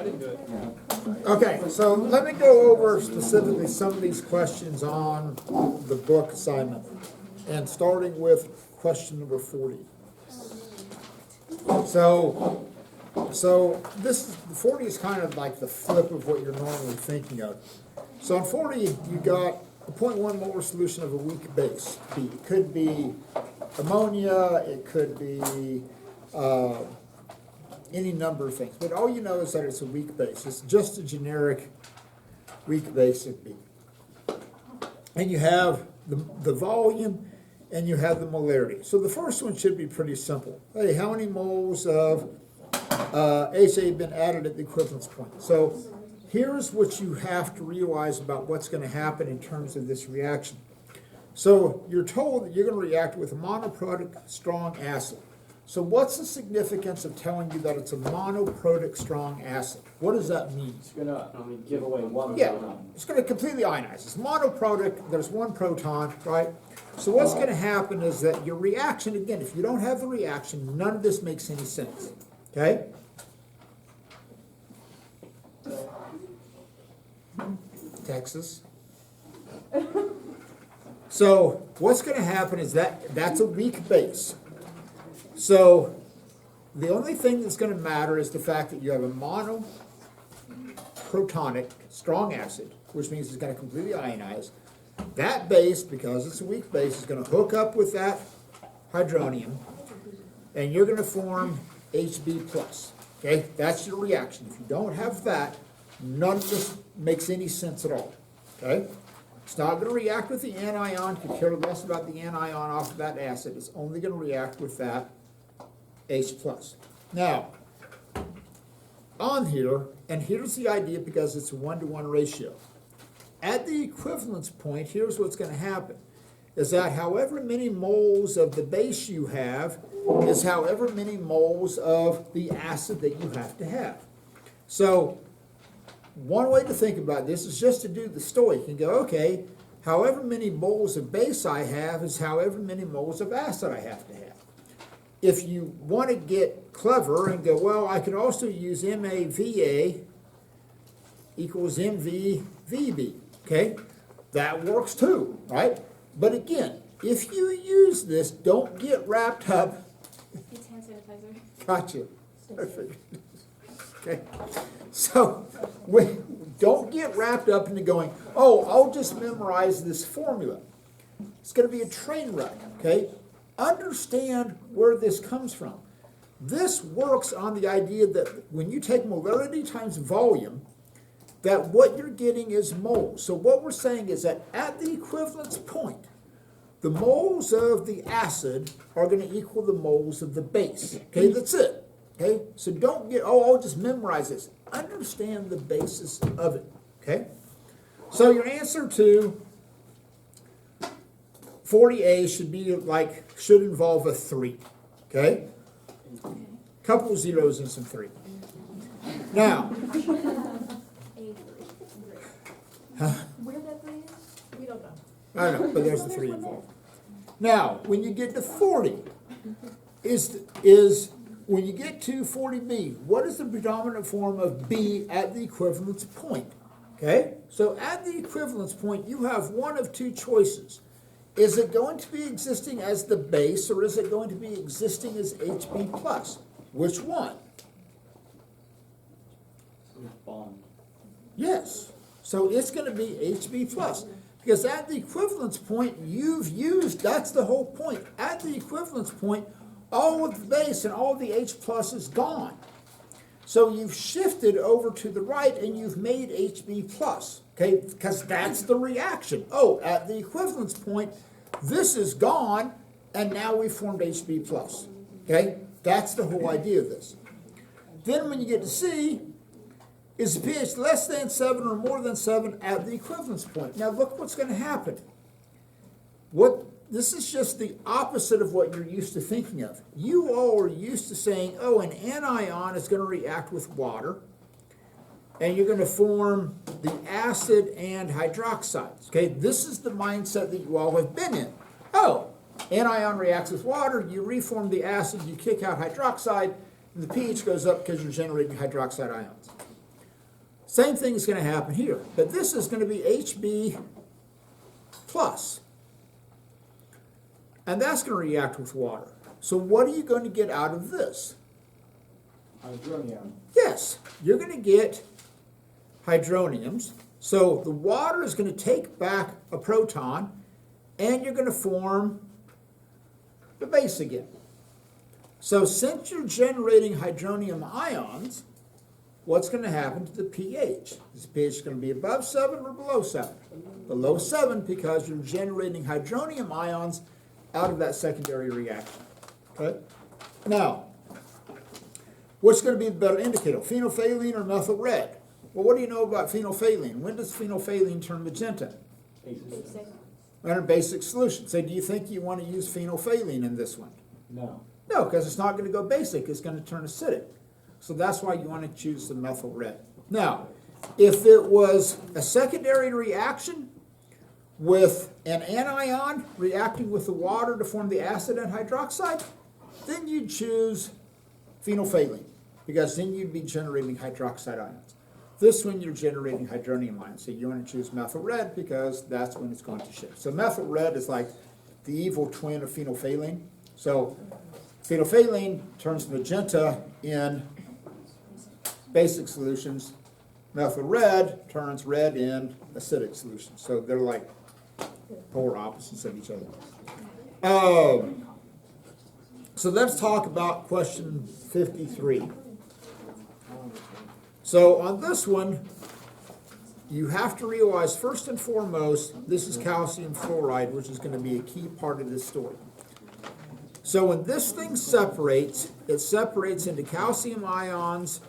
didn't do it. Okay, so let me go over specifically some of these questions on the book assignment. And starting with question number 40. So this 40 is kind of like the flip of what you're normally thinking of. So on 40, you got a 0.1 molar solution of a weak base. It could be ammonia, it could be any number of things. But all you know is that it's a weak base. It's just a generic weak base of B. And you have the volume and you have the molarity. So the first one should be pretty simple. Hey, how many moles of HA have been added at the equivalence point? So here's what you have to realize about what's going to happen in terms of this reaction. So you're told that you're going to react with a monoprotic strong acid. So what's the significance of telling you that it's a monoprotic strong acid? What does that mean? It's going to give away one Yeah, proton. it's going to completely ionize. It's monoprotic, there's one proton, right? So what's going to happen is that your reaction, again, if you don't have the reaction, none of this makes any sense, okay? Texas. So what's going to happen is that's a weak base. So the only thing that's going to matter is the fact that you have a monoprotonic strong acid, which means it's going to completely ionize. That base, because it's a weak base, is going to hook up with that hydronium, and you're going to form Hb+. Okay, that's your reaction. If you don't have that, none of this makes any sense at all. Okay, it's not going to react with the anion. You care less about the anion off of that acid. It's only going to react with that H+. Now, on here, and here's the idea because it's a 1-to-1 ratio. At the equivalence point, here's what's going to happen, is that however many moles of the base you have is however many moles of the acid that you have to have. So one way to think about this is just to do the stoic and go, okay, however many moles of base I have is however many moles of acid I have to have. If you want to get clever and go, well, I can also use MAVA equals MVVB, okay? That works too, right? But again, if you use this, don't get wrapped up. It's hand sanitizer. Gotcha. Okay. So don't get wrapped up into going, oh, I'll just memorize this formula. It's going to be a train wreck, okay? Understand where this comes from. This works on the idea that when you take molarity times volume, that what you're getting is moles. So what we're saying is that at the equivalence point, the moles of the acid are going to equal the moles of the base. Okay, that's it. Okay, so don't get, oh, I'll just memorize this. Understand the basis of it. Okay, so your answer to 40A should involve a 3. Okay, couple of zeros and some 3. Now, Where that thing is, we don't know. I know, but there's the 3 involved. Now, when you get to 40, is when you get to 40B, what is the predominant form of B at the equivalence point? Okay, so at the equivalence point, you have one of two choices. Is it going to be existing as the base, or is it going to be existing as Hb+? Which one? Bond. Yes. So it's going to be Hb+. Because at the equivalence point, you've used, that's the whole point. At the equivalence point, all of the base and all the H+ is gone. So you've shifted over to the right and you've made Hb+. Okay, because that's the reaction. Oh, at the equivalence point, this is gone, and now we formed Hb+. Okay, that's the whole idea of this. Then when you get to C, is the pH less than 7 or more than 7 at the equivalence point? Now look what's going to happen. This is just the opposite of what you're used to thinking of. You all are used to saying, oh, an anion is going to react with water, and you're going to form the acid and hydroxides. Okay, this is the mindset that you all have been in. Oh, anion reacts with water, you reform the acid, you kick out hydroxide, and the pH goes up because you're generating hydroxide ions. Same thing is going to happen here, but this is going to be HB plus. And that's going to react with water. So what are you going to get out of this? Hydronium. Yes, you're going to get hydroniums. So the water is going to take back a proton, and you're going to form the base again. So since you're generating hydronium ions, what's going to happen to the pH? Is the pH going to be above 7 or below 7? Below 7, because you're generating hydronium ions out of that secondary reaction. Okay? Now, what's going to be the better indicator, phenolphthalein or methyl red? Well, what do you know about phenolphthalein? When does phenolphthalein turn magenta? In a basic solution. So do you think you want to use phenolphthalein in this one? No. No, because it's not going to go basic. It's going to turn acidic. So that's why you want to choose the methyl red. Now, if it was a secondary reaction with an anion reacting with the water to form the acid and hydroxide, then you'd choose phenolphthalein, because then you'd be generating hydroxide ions. This one, you're generating hydronium ions, so you want to choose methyl red because that's when it's going to shift. So methyl red is like the evil twin of phenolphthalein. So phenolphthalein turns magenta in basic solutions. Methyl red turns red in acidic solutions. So they're like polar opposites of each other. So let's talk about question 53. So on this one, you have to realize first and foremost, this is calcium fluoride, which is going to be a key part of this story. So when this thing separates, it separates into calcium ions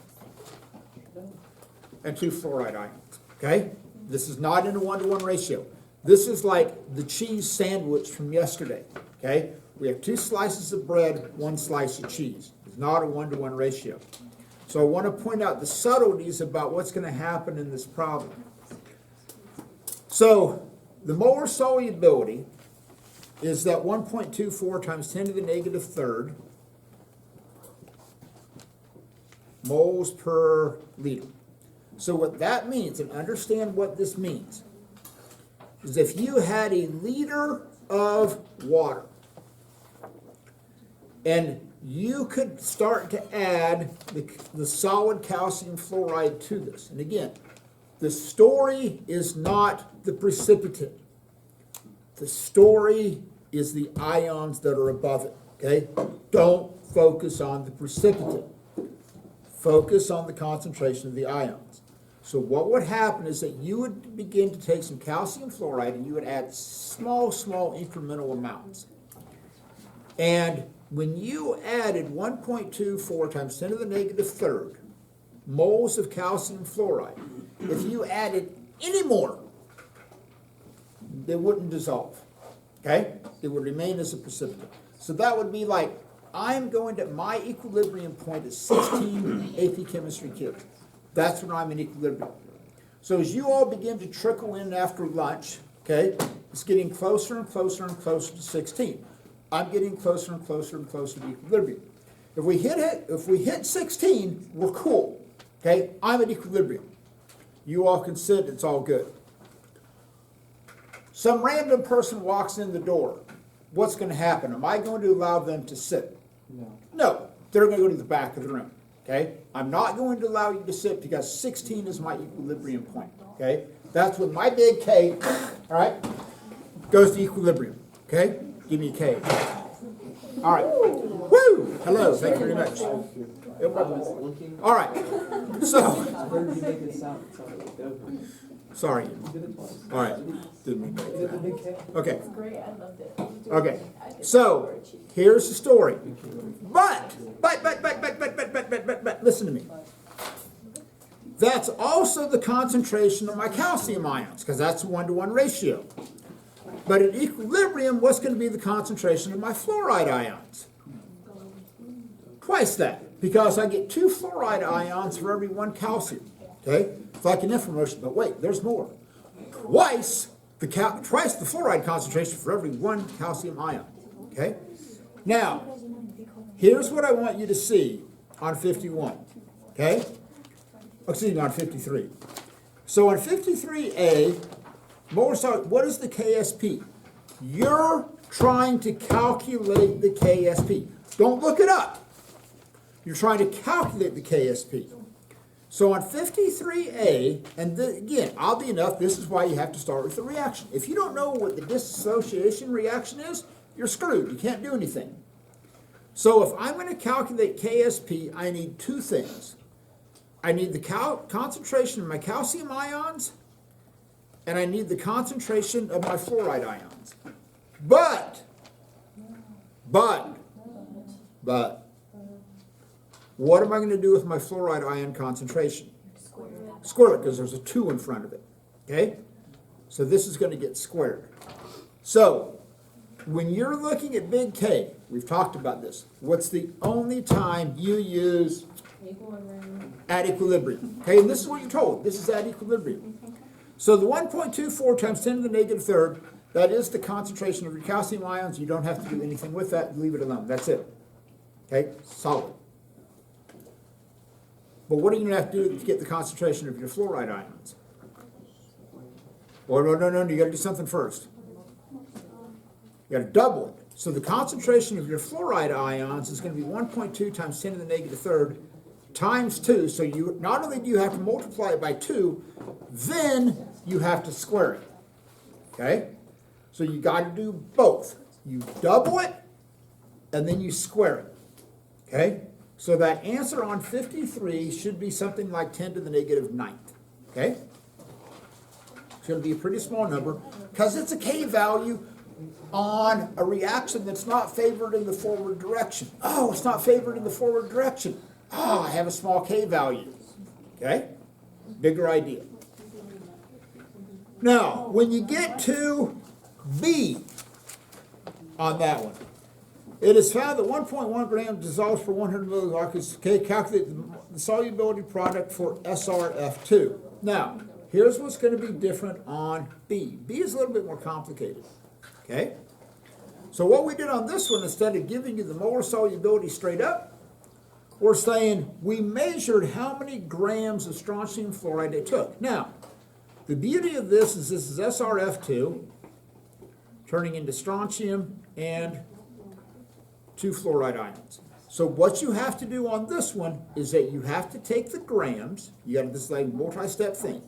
and 2 fluoride ions, okay? This is not in a 1-to-1 ratio. This is like the cheese sandwich from yesterday, okay? We have 2 slices of bread, 1 slice of cheese. It's not a 1-to-1 ratio. So I want to point out the subtleties about what's going to happen in this problem. So the molar solubility is that 1.24 times 10 to the negative third moles per liter. So what that means, and understand what this means, is if you had a liter of water and you could start to add the solid calcium fluoride to this. And again, the story is not the precipitate. The story is the ions that are above it, okay? Don't focus on the precipitate. Focus on the concentration of the ions. So what would happen is that you would begin to take some calcium fluoride and you would add small incremental amounts. And when you added 1.24 times 10 to the negative third moles of calcium fluoride, if you added any more, it wouldn't dissolve, okay? It would remain as a precipitate. So that would be like, I'm going to, my equilibrium point is 16 AP chemistry kids. That's when I'm in equilibrium. So as you all begin to trickle in after lunch, okay, it's getting closer and closer and closer to 16. I'm getting closer and closer and closer to equilibrium. If we hit 16, we're cool. Okay? I'm at equilibrium. You all can sit, it's all good. Some random person walks in the door. What's going to happen? Am I going to allow them to sit? No. No. They're going to go to the back of the room. Okay? I'm not going to allow you to sit because 16 is my equilibrium point. Okay? That's when my big K, all right, goes to equilibrium. Okay? Give me a K. All right. Woo! Hello. Thank you very much. All right. So, sorry. All right. Didn't mean to make that. Okay. Great, I loved it. Okay. So, here's the story. But, listen to me. That's also the concentration of my calcium ions, because that's a 1-to-1 ratio. But at equilibrium, what's going to be the concentration of my fluoride ions? Twice that, because I get 2 fluoride ions for every 1 calcium. Okay? It's like an infomercial, but wait, there's more. Twice the fluoride concentration for every 1 calcium ion. Okay? Now, here's what I want you to see on 51. Okay? excuse me, on 53. So on 53A, molar solubility, what is the KSP? You're trying to calculate the KSP. Don't look it up. You're trying to calculate the KSP. So on 53A, and again, oddly enough, this is why you have to start with the reaction. If you don't know what the dissociation reaction is, you're screwed. You can't do anything. So if I'm going to calculate KSP, I need two things. I need the concentration of my calcium ions, and I need the concentration of my fluoride ions. But, what am I going to do with my fluoride ion concentration? Square it, because there's a 2 in front of it. Okay? So this is going to get squared. So, when you're looking at big K, we've talked about this. What's the only time you use at equilibrium? Okay, and this is what you're told. This is at equilibrium. So the 1.24 times 10 to the negative third, that is the concentration of your calcium ions. You don't have to do anything with that. Leave it alone. That's it. Okay, solid. But what are you going to have to do to get the concentration of your fluoride ions? Well, no, you got to do something first. You got to double it. So the concentration of your fluoride ions is going to be 1.2 times 10 to the negative third times 2. So you not only do you have to multiply it by 2, then you have to square it. Okay? So you got to do both. You double it, and then you square it. Okay? So that answer on 53 should be something like 10 to the negative 9th. Okay? It's going to be a pretty small number because it's a K value on a reaction that's not favored in the forward direction. Oh, it's not favored in the forward direction. Oh, I have a small K value. Okay? Bigger idea. Now, when you get to B on that one, it is found that 1.1 grams dissolves per 100 milliliters. Okay, calculate the solubility product for SRF2. Now, here's what's going to be different on B. B is a little bit more complicated. Okay? So what we did on this one, instead of giving you the molar solubility straight up, we're saying we measured how many grams of strontium fluoride they took. Now, the beauty of this is SRF2 turning into strontium and 2 fluoride ions. So what you have to do on this one is that you have to take the grams, you got this is like a multi-step thing.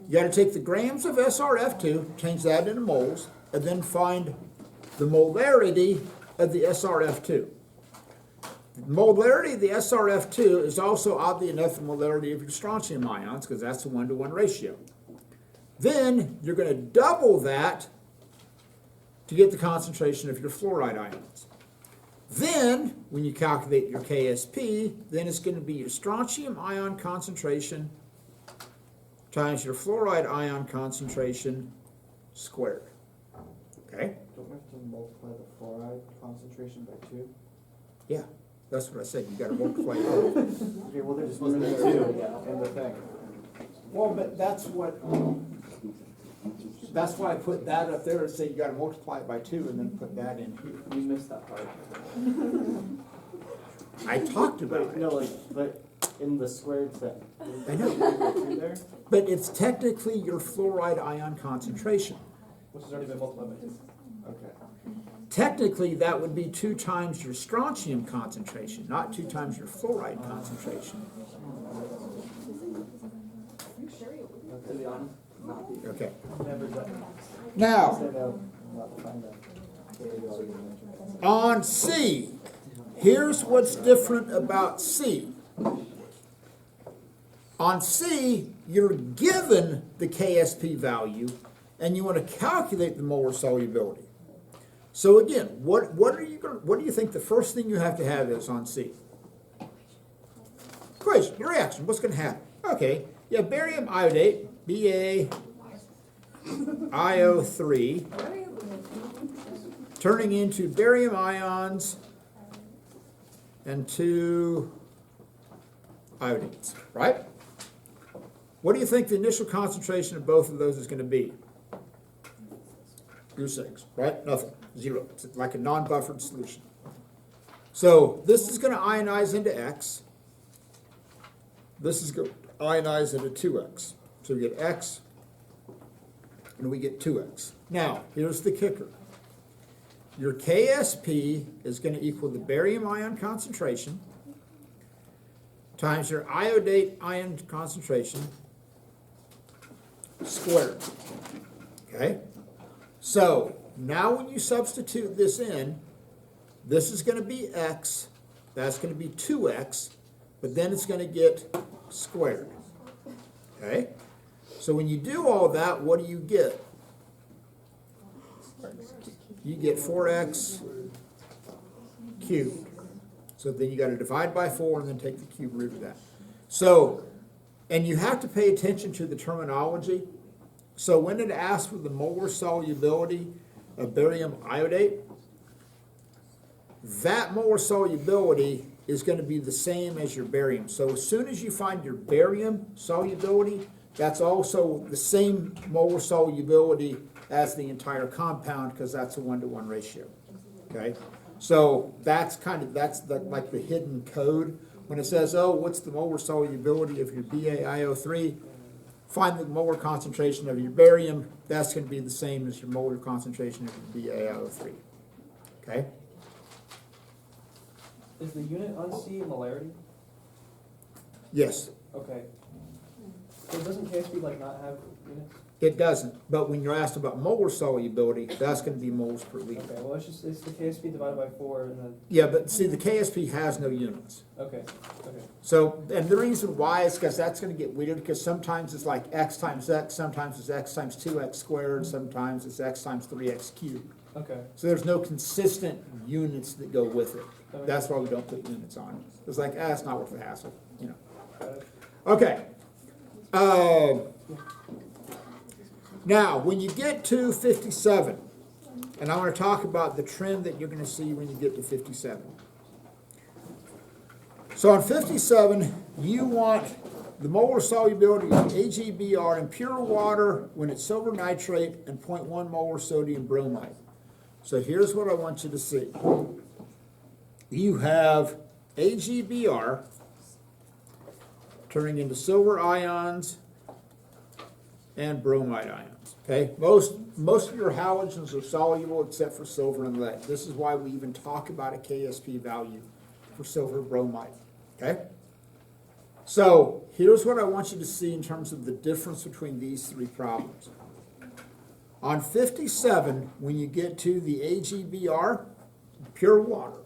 You got to take the grams of SRF2, change that into moles, and then find the molarity of the SRF2. The molarity of the SRF2 is also, oddly enough, the molarity of your strontium ions, because that's a 1-to-1 ratio. Then you're going to double that to get the concentration of your fluoride ions. Then, when you calculate your KSP, then it's going to be your strontium ion concentration times your fluoride ion concentration squared. Okay? Don't we have to multiply the fluoride concentration by 2? Yeah, that's what I said. You got to multiply it. Okay, well, there just wasn't a 2 in the thing. Well, but that's why I put that up there and say you got to multiply it by 2 and then put that in here. You missed that part. I talked about it. No, like, but in the squared thing. I know. 2 there? But it's technically your fluoride ion concentration. Which has already been multiplied by 2. Okay. Technically, that would be 2 times your strontium concentration, not 2 times your fluoride concentration. To be honest, Okay. never done. Now, Not find that. on C, here's what's different about C. On C, you're given the KSP value, and you want to calculate the molar solubility. So again, what do you think the first thing you have to have is on C? Equation, your reaction. What's going to happen? Okay, you have barium iodate, BaIO3, turning into barium ions and 2 iodates, right? What do you think the initial concentration of both of those is going to be? Your 6, right? Nothing. 0. It's like a non-buffered solution. So this is going to ionize into X. This is going to ionize at a 2x. So we get x, and we get 2x. Now, here's the kicker. Your KSP is going to equal the barium ion concentration times your iodate ion concentration squared. Okay? So, now when you substitute this in, this is going to be x, that's going to be 2x, but then it's going to get squared. Okay? So when you do all that, what do you get? You get 4x cubed. So then you got to divide by 4 and then take the cube root of that. So, and you have to pay attention to the terminology. So when it asks for the molar solubility of barium iodate, that molar solubility is going to be the same as your barium. So as soon as you find your barium solubility, that's also the same molar solubility as the entire compound, because that's a 1-to-1 ratio. Okay, so that's like the hidden code. When it says, oh, what's the molar solubility of your BaIO3? Find the molar concentration of your barium. That's going to be the same as your molar concentration of your BaIO3. Okay. Is the unit on C molarity? Yes, Okay. So doesn't KSP like not have units? it doesn't. But when you're asked about molar solubility, that's going to be moles per liter. Okay, well it's the KSP divided by 4 and then, Yeah, but see, the KSP has no units. okay. So, and the reason why is because that's going to get weird, because sometimes it's like x times x, sometimes it's x times 2x squared, sometimes it's x times 3x cubed. Okay. So there's no consistent units that go with it. Okay. That's why we don't put units on it. It's like, it's not worth the hassle, you know. Got it. Okay. Now, when you get to 57, and I want to talk about the trend that you're going to see when you get to 57. So on 57, you want the molar solubility of AgBr in pure water when it's silver nitrate and 0.1 molar sodium bromide. So here's what I want you to see. You have AgBr turning into silver ions and bromide ions. Okay, most of your halogens are soluble except for silver and lead. This is why we even talk about a KSP value for silver bromide. Okay, so here's what I want you to see in terms of the difference between these three problems. On 57, when you get to the AgBr, pure water,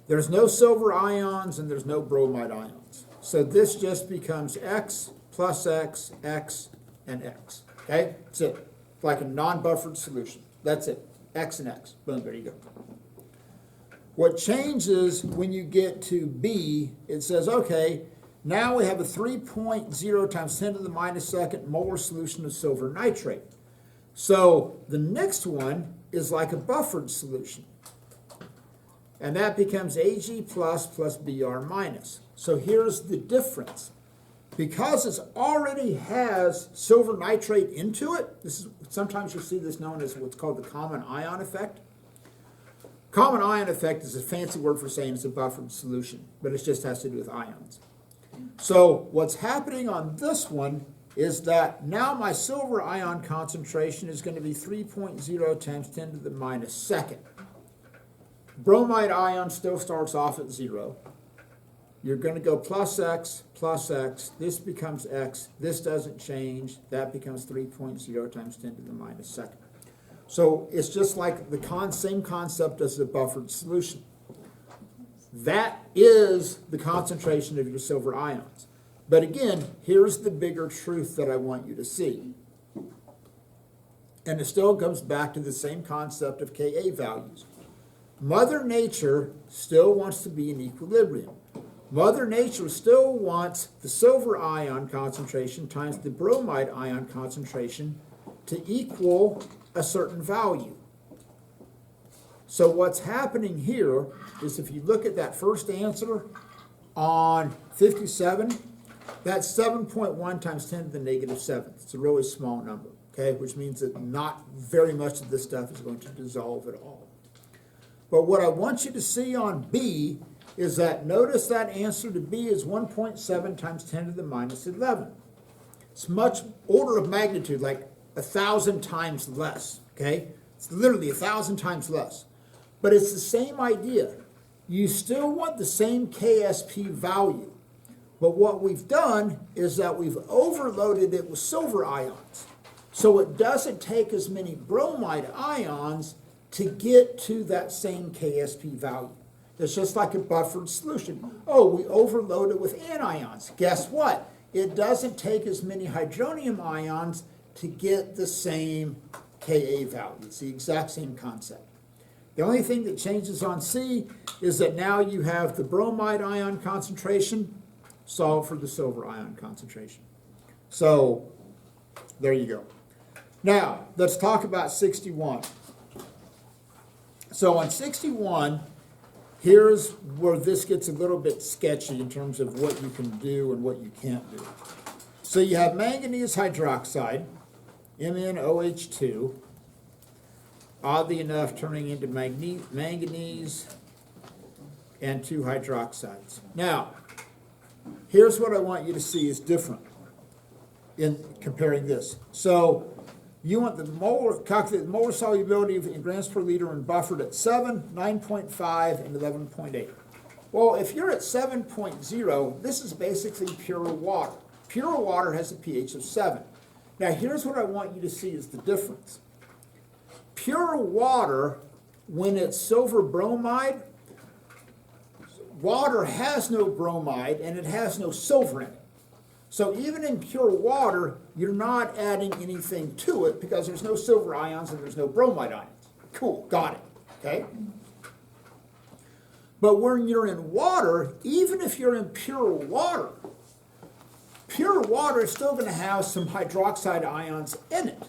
there's no silver ions and there's no bromide ions. So this just becomes x plus x, x, and x. Okay? That's it. It's like a non-buffered solution. That's it. X and x. Boom, there you go. What changes when you get to B, it says, okay, now we have a 3.0 times 10 to the minus second molar solution of silver nitrate. So the next one is like a buffered solution. And that becomes Ag plus Br minus. So here's the difference. Because it already has silver nitrate into it, this is sometimes you'll see this known as what's called the common ion effect. Common ion effect is a fancy word for saying it's a buffered solution, but it just has to do with ions. So what's happening on this one is that now my silver ion concentration is going to be 3.0 times 10 to the minus second. Bromide ion still starts off at 0. You're going to go plus x, this becomes x, this doesn't change, that becomes 3.0 times 10 to the minus second. So it's just like the same concept as the buffered solution. That is the concentration of your silver ions. But again, here's the bigger truth that I want you to see. And it still comes back to the same concept of Ka values. Mother Nature still wants to be in equilibrium. Mother Nature still wants the silver ion concentration times the bromide ion concentration to equal a certain value. So what's happening here is if you look at that first answer on 57, that's 7.1 times 10 to the negative 7th. It's a really small number, okay, which means that not very much of this stuff is going to dissolve at all. But what I want you to see on B is that, notice that answer to B is 1.7 times 10 to the minus 11. It's much order of magnitude, like 1,000 times less, okay? It's literally 1,000 times less. But it's the same idea. You still want the same KSP value. But what we've done is that we've overloaded it with silver ions. So it doesn't take as many bromide ions to get to that same KSP value. It's just like a buffered solution. Oh, we overload it with anions. Guess what? It doesn't take as many hydronium ions to get the same Ka value. It's the exact same concept. The only thing that changes on C is that now you have the bromide ion concentration solved for the silver ion concentration. So, there you go. Now, let's talk about 61. So on 61, here's where this gets a little bit sketchy in terms of what you can do and what you can't do. So you have manganese hydroxide, MnOH2, oddly enough turning into manganese and 2 hydroxides. Now, here's what I want you to see is different in comparing this. So you want the calculate the molar solubility in grams per liter and buffered at 7, 9.5, and 11.8. Well, if you're at 7.0, this is basically pure water. Pure water has a pH of 7. Now, here's what I want you to see is the difference. Pure water, when it's silver bromide, water has no bromide and it has no silver in it. So even in pure water, you're not adding anything to it because there's no silver ions and there's no bromide ions. Cool, got it, okay? But when you're in water, even if you're in pure water is still going to have some hydroxide ions in it.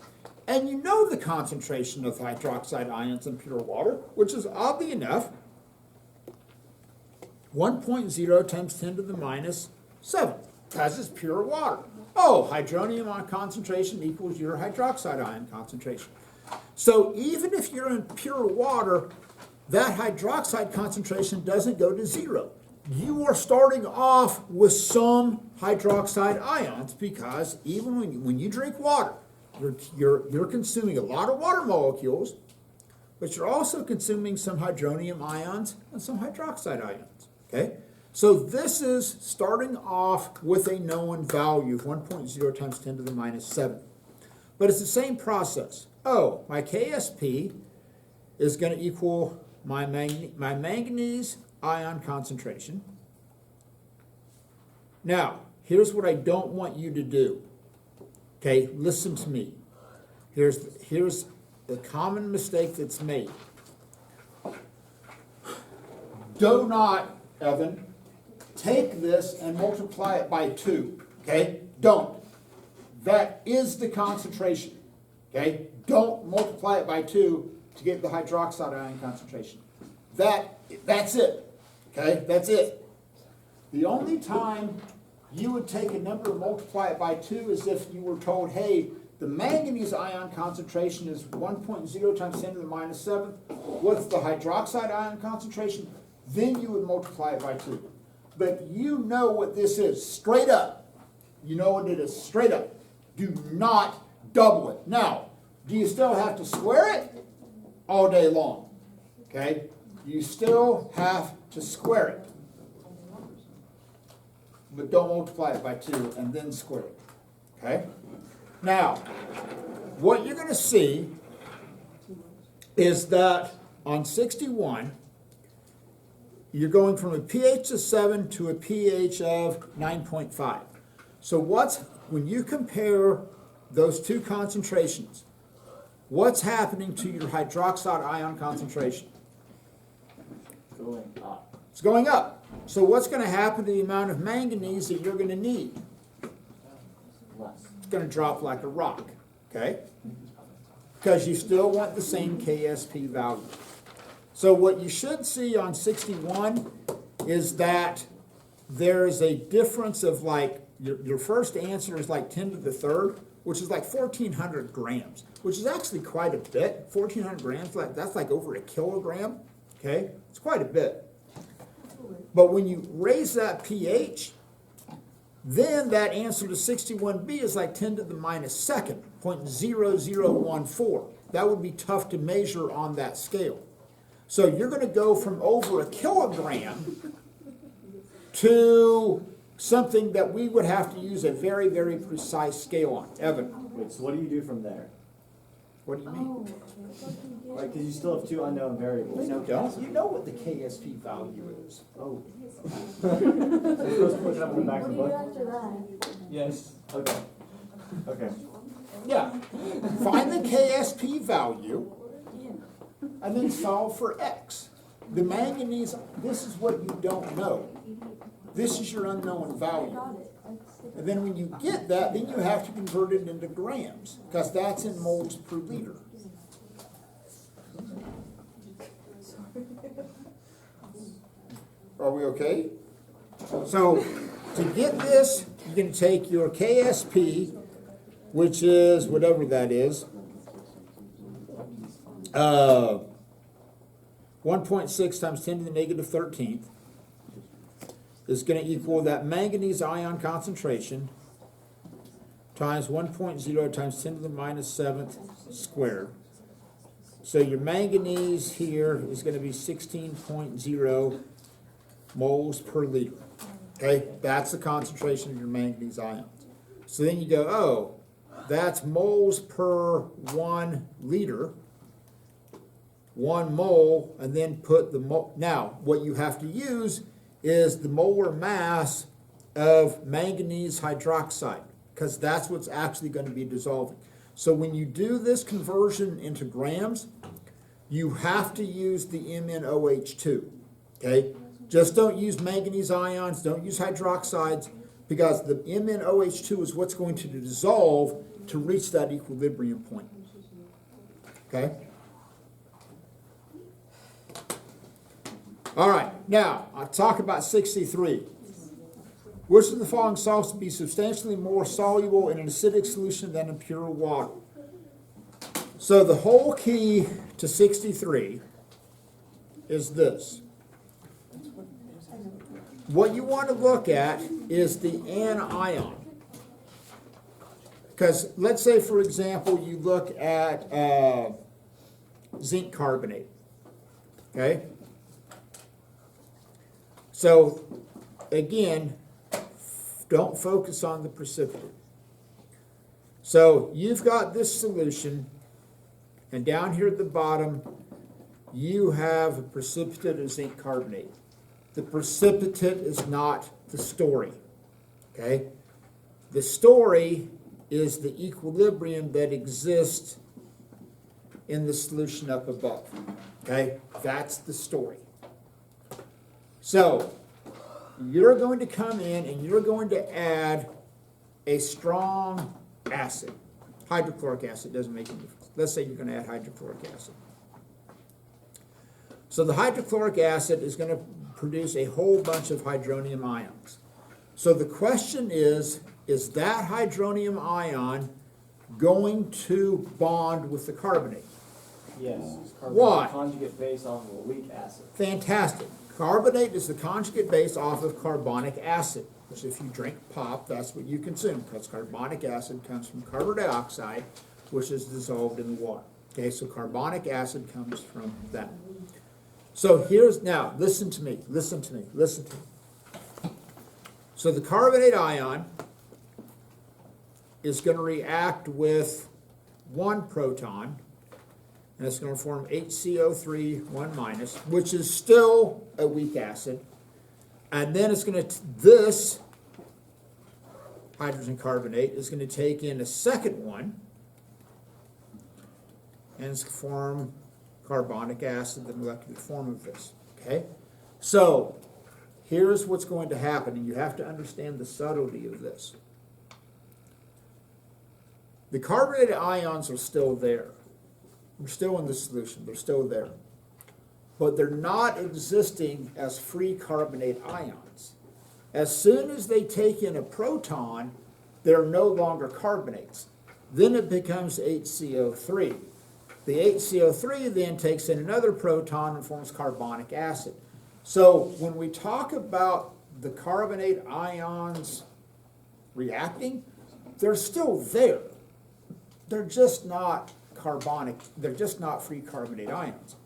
And you know the concentration of hydroxide ions in pure water, which is oddly enough 1.0 times 10 to the minus 7, because it's pure water. Oh, hydronium ion concentration equals your hydroxide ion concentration. So even if you're in pure water, that hydroxide concentration doesn't go to 0. You are starting off with some hydroxide ions because even when you drink water, you're consuming a lot of water molecules, but you're also consuming some hydronium ions and some hydroxide ions, okay? So this is starting off with a known value of 1.0 times 10 to the minus 7. But it's the same process. Oh, my KSP is going to equal my manganese ion concentration. Now, here's what I don't want you to do. Okay, listen to me. Here's the common mistake that's made. Do not, Evan, take this and multiply it by 2. Okay, don't. That is the concentration. Okay, don't multiply it by 2 to get the hydroxide ion concentration. That's it. Okay, that's it. The only time you would take a number and multiply it by 2 is if you were told, hey, the manganese ion concentration is 1.0 times 10 to the minus 7. What's the hydroxide ion concentration? Then you would multiply it by 2. But you know what this is, straight up. You know what it is, straight up. Do not double it. Now, do you still have to square it? All day long. Okay? You still have to square it. But don't multiply it by 2 and then square it. Okay? Now, what you're going to see is that on 61, you're going from a pH of 7 to a pH of 9.5. So when you compare those two concentrations, what's happening to your hydroxide ion concentration? Going up. It's going up. So what's going to happen to the amount of manganese that you're going to need? Less. It's going to drop like a rock, okay? Because you still want the same KSP value. So what you should see on 61 is that there's a difference of like, your first answer is like 10 to the third, which is like 1,400 grams, which is actually quite a bit. 1,400 grams, that's like over a kilogram, okay? It's quite a bit. But when you raise that pH, then that answer to 61B is like 10 to the minus second, 0.0014. That would be tough to measure on that scale. So you're going to go from over a kilogram to something that we would have to use a very, very precise scale on. Evan, Wait, so what do you do from there? what do you mean? Oh. Like, because you still have two unknown variables. You don't. You know what the KSP value is. Oh. You're supposed to put it up in the back What of do the you do book? after that? Yes. Okay. Okay. Yeah. Find the KSP value and then solve for X. The manganese, this is what you don't know. This is your unknown value. Got it. And then when you get that, then you have to convert it into grams, because that's in moles per liter. Are we okay? So, to get this, you're going to take your KSP, which is whatever that is, 1.6 times 10 to the negative 13th is going to equal that manganese ion concentration times 1.0 times 10 to the minus 7th squared. So your manganese here is going to be 16.0 moles per liter. Okay, that's the concentration of your manganese ions. So then you go, oh, that's moles per 1 liter, 1 mole, and then put the mole. Now, what you have to use is the molar mass of manganese hydroxide, because that's what's actually going to be dissolving. So when you do this conversion into grams, you have to use the MnOH2, okay? Just don't use manganese ions, don't use hydroxides, because the MnOH2 is what's going to dissolve to reach that equilibrium point, okay? All right, now, I'll talk about 63. Which of the following salts would be substantially more soluble in an acidic solution than in pure water? So the whole key to 63 is this. What you want to look at is the anion. Because let's say, for example, you look at zinc carbonate, okay? So, again, don't focus on the precipitate. So, you've got this solution, and down here at the bottom, you have a precipitate of zinc carbonate. The precipitate is not the story, okay? The story is the equilibrium that exists in the solution up above, okay? That's the story. So, you're going to come in and you're going to add a strong acid. Hydrochloric acid doesn't make any difference. Let's say you're going to add hydrochloric acid. So the hydrochloric acid is going to produce a whole bunch of hydronium ions. So the question is that hydronium ion going to bond with the carbonate? Yes. Why? Conjugate base off of a weak acid. Fantastic. Carbonate is the conjugate base off of carbonic acid, which if you drink pop, that's what you consume, because carbonic acid comes from carbon dioxide, which is dissolved in the water. Okay, so carbonic acid comes from that. So here's, now, listen to me. So the carbonate ion is going to react with one proton, and it's going to form HCO3, 1 minus, which is still a weak acid. And then it's going to, this hydrogen carbonate is going to take in a second one, and it's going to form carbonic acid, the molecular form of this. Okay? So, here's what's going to happen, and you have to understand the subtlety of this. The carbonated ions are still there. They're still in the solution. They're still there. But they're not existing as free carbonate ions. As soon as they take in a proton, they're no longer carbonates. Then it becomes HCO3. The HCO3 then takes in another proton and forms carbonic acid. So when we talk about the carbonate ions reacting, they're still there. They're just not carbonic, they're just not free carbonate ions.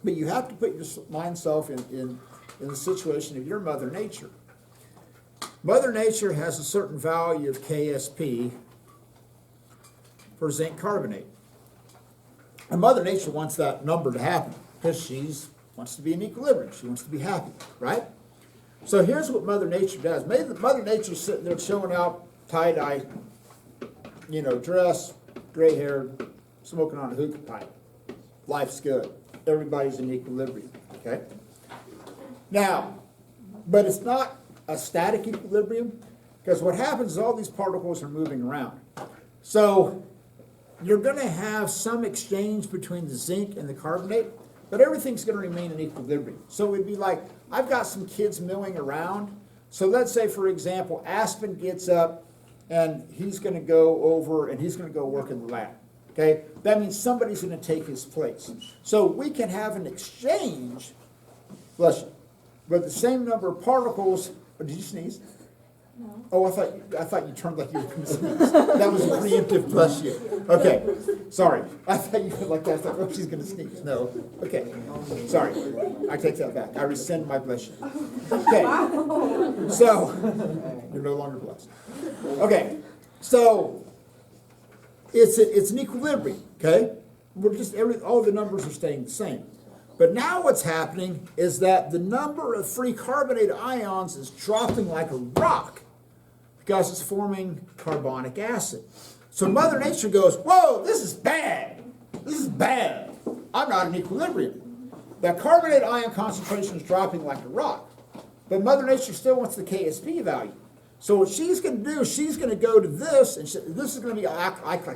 But you have to put yourself in the situation of your Mother Nature. Mother Nature has a certain value of KSP for zinc carbonate. And Mother Nature wants that number to happen because she wants to be in equilibrium. She wants to be happy, right? So here's what Mother Nature does. Mother Nature's sitting there showing out tie-dye, dress, gray hair, smoking on a hookah pipe. Life's good. Everybody's in equilibrium, okay? Now, but it's not a static equilibrium, because what happens is all these particles are moving around. So you're going to have some exchange between the zinc and the carbonate, but everything's going to remain in equilibrium. So it'd be like, I've got some kids milling around. So let's say, for example, Aspen gets up and he's going to go over and he's going to go work in the lab. Okay? That means somebody's going to take his place. So we can have an exchange, bless you, but the same number of particles. Oh, did you sneeze? No. Oh, I thought you turned like you were going to sneeze. That was a preemptive bless you. Okay, sorry. I thought you were like that. I thought, oh, she's going to sneeze. No. Okay, sorry. I take that back. I rescind my bless you. Okay, so you're no longer blessed. Okay, so it's an equilibrium. Okay, we're just all the numbers are staying the same. But now what's happening is that the number of free carbonate ions is dropping like a rock because it's forming carbonic acid. So Mother Nature goes, whoa, this is bad. This is bad. I'm not in equilibrium. That carbonate ion concentration is dropping like a rock. But Mother Nature still wants the KSP value. So what she's going to do is she's going to go to this, and this is going to be act like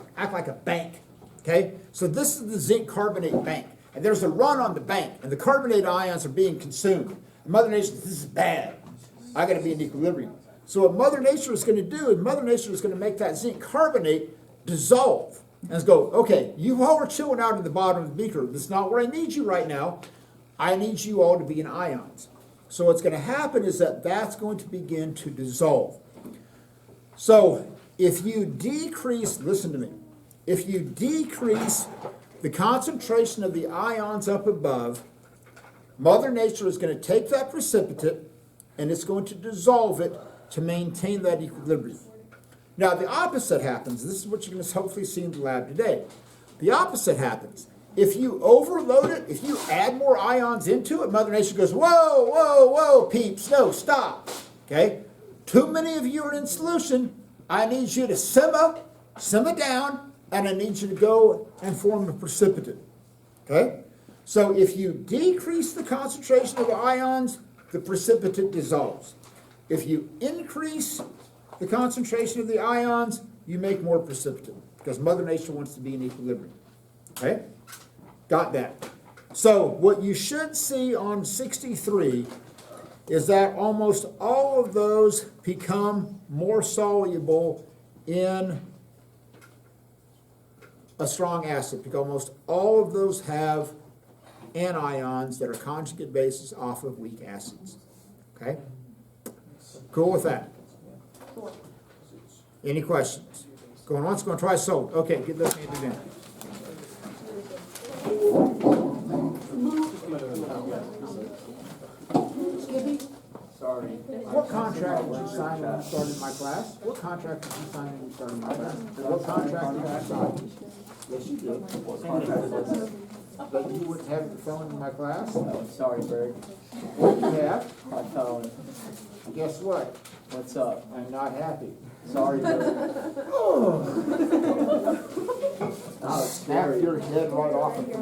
a bank. Okay? So this is the zinc carbonate bank. And there's a run on the bank, and the carbonate ions are being consumed. And Mother Nature says, this is bad. I got to be in equilibrium. So what Mother Nature is going to do is Mother Nature is going to make that zinc carbonate dissolve. And it's go, okay, you all are chilling out at the bottom of the beaker. This is not where I need you right now. I need you all to be in ions. So what's going to happen is that's going to begin to dissolve. So if you decrease, listen to me, if you decrease the concentration of the ions up above, Mother Nature is going to take that precipitate and it's going to dissolve it to maintain that equilibrium. Now the opposite happens. This is what you're going to hopefully see in the lab today. The opposite happens. If you overload it, if you add more ions into it, Mother Nature goes, whoa, whoa, whoa, peeps, no, stop. Okay? Too many of you are in solution. I need you to simmer down, and I need you to go and form a precipitate. Okay? So if you decrease the concentration of the ions, the precipitate dissolves. If you increase the concentration of the ions, you make more precipitate, because Mother Nature wants to be in equilibrium. Okay? Got that. So what you should see on 63 is that almost all of those become more soluble in a strong acid, because almost all of those have anions that are conjugate bases off of weak acids. Okay? Cool with that? Any questions? Going once, going twice, so. Okay, get those hands in. Sorry. What contract did you sign when you started my class? What contract did you sign when you started my class? What contract did you sign? Yes, you did. What contract was it? But you wouldn't have your phone in my class? Oh, sorry, Berg. What do you have? My phone. Guess what? What's up? I'm not happy. Sorry, Berg. I'll snap your head right off of you.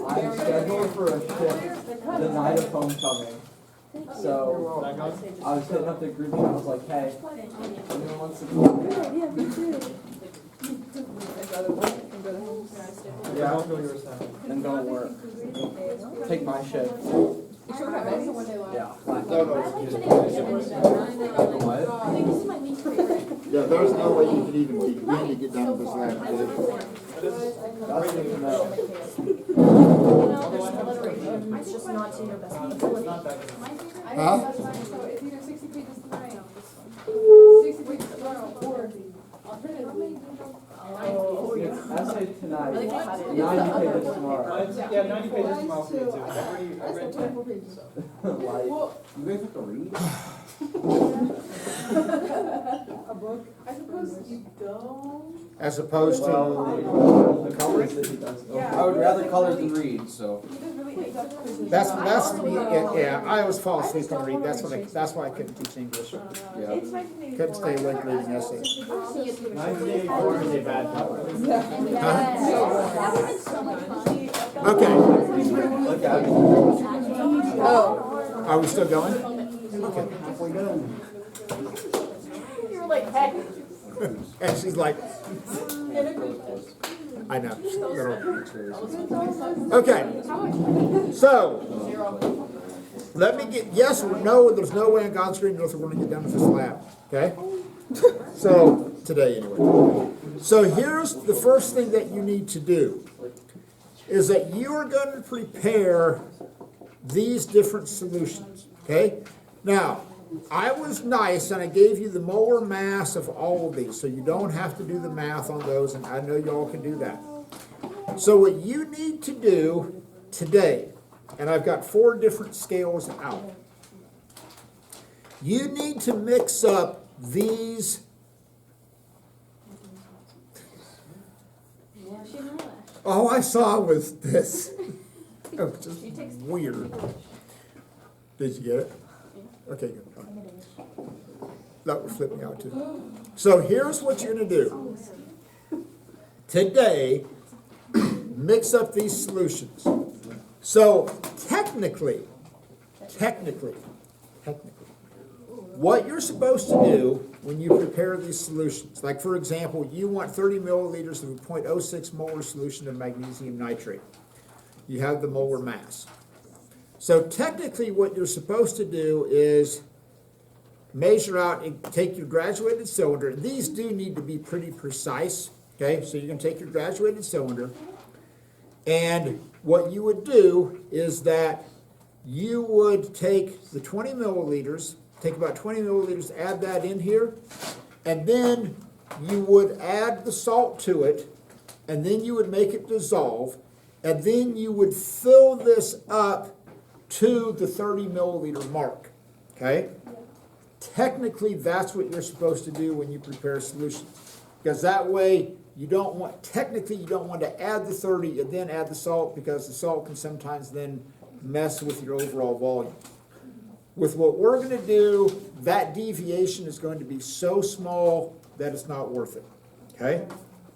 I'm scheduled for a shift the night of homecoming. So, I was hitting up the group and I was like, hey, anyone wants to come? Yeah, me too. Yeah, then don't work. Take my shift. Yeah. Yeah, there's no way you could even begin to get done with this lab. That's good to know. It's just not to your best. Huh? So it's either 60 pages tonight, 60 pages tomorrow, or alternatively, Essay tonight, Really good. 90 pages tomorrow. Yeah, 90 pages tomorrow for me too. I read 10. Like, you guys have to read? a book. I suppose you don't. As opposed to, The colors that he does. Yeah. I would rather color than read, so. He does really in-depth quizzes. yeah, I always fall asleep on reading, that's why I couldn't teach English. Yeah. Couldn't stay awake reading essays. 1984 is a bad number. That would be so much fun. Okay, Look at it. Oh. are we still going? Halfway done. You were like, heck. And she's like, I know. Okay, so, let me get, yes or no, there's no way in God's green earth we're gonna get done with this lab, okay? So, today anyway. So here's the first thing that you need to do, is that you are going to prepare these different solutions, okay? Now, I was nice and I gave you the molar mass of all of these, so you don't have to do the math on those, and I know y'all can do that. So what you need to do today, and I've got 4 different scales out, you need to mix up these. All I saw was this. It was just weird. Did you get it? Okay, good. That would flip me out too. So here's what you're going to do. Today, mix up these solutions. So technically, what you're supposed to do when you prepare these solutions, like for example, you want 30 milliliters of a 0.06 molar solution of magnesium nitrate. You have the molar mass. So technically what you're supposed to do is measure out and take your graduated cylinder. These do need to be pretty precise, okay? So you're going to take your graduated cylinder, and what you would do is that you would take the 20 milliliters, take about 20 milliliters, add that in here, and then you would add the salt to it, and then you would make it dissolve, and then you would fill this up to the 30 milliliter mark, okay? Technically, that's what you're supposed to do when you prepare solutions, because that way you don't want, technically you don't want to add the 30 and then add the salt, because the salt can sometimes then mess with your overall volume. With what we're going to do, that deviation is going to be so small that it's not worth it, okay?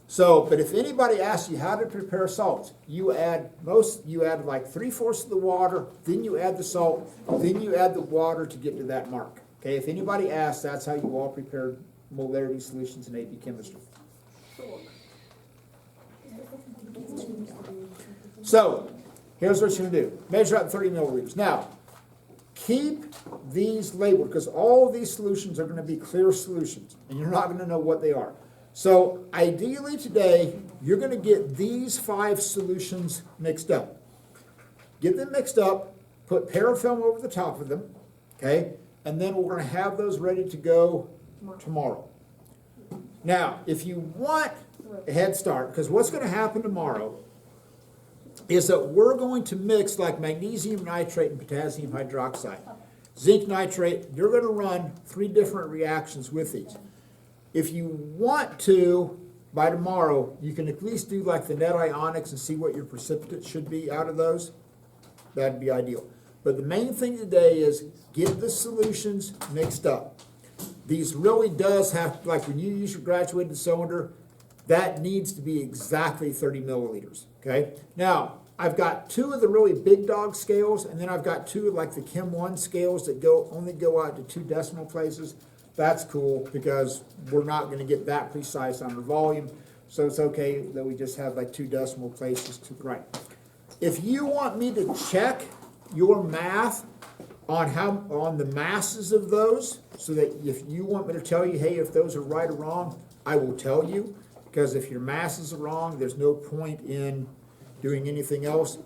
So, but if anybody asks you how to prepare salts, you add like 3/4 of the water, then you add the salt, then you add the water to get to that mark. Okay, if anybody asks, that's how you all prepare molarity solutions in AP chemistry. So, here's what you're going to do. Measure out 30 milliliters. Now, keep these labeled, because all of these solutions are going to be clear solutions, and you're not going to know what they are. So ideally today, you're going to get these 5 solutions mixed up. Get them mixed up, put parafilm over the top of them, okay? And then we're going to have those ready to go tomorrow. Now, if you want a head start, because what's going to happen tomorrow is that we're going to mix like magnesium nitrate and potassium hydroxide. Zinc nitrate, you're going to run 3 different reactions with these. If you want to, by tomorrow, you can at least do like the net ionics and see what your precipitate should be out of those. That'd be ideal. But the main thing today is get the solutions mixed up. These really does have, like when you use your graduated cylinder, that needs to be exactly 30 milliliters, okay? Now, I've got 2 of the really big dog scales, and then I've got 2 of like the Chem 1 scales that only go out to 2 decimal places. That's cool, because we're not going to get that precise on the volume, so it's okay that we just have like 2 decimal places to write. If you want me to check your math on the masses of those, so that if you want me to tell you, hey, if those are right or wrong, I will tell you, because if your masses are wrong, there's no point in doing anything else.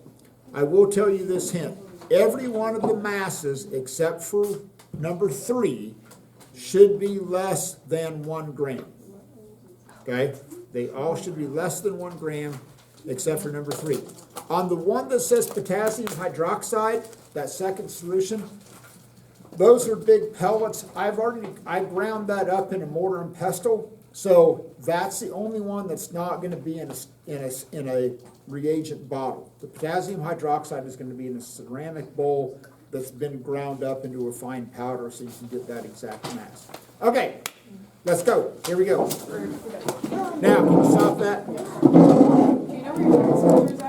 I will tell you this hint. every one of the masses except for number 3 should be less than 1 gram. Okay? They all should be less than 1 gram except for number 3. On the one that says potassium hydroxide, that second solution, those are big pellets. I ground that up in a mortar and pestle, so that's the only one that's not going to be in a reagent bottle. The potassium hydroxide is going to be in a ceramic bowl that's been ground up into a fine powder, so you can get that exact mass. Okay, let's go. Here we go. Now, can you stop that? Do you know where your transistors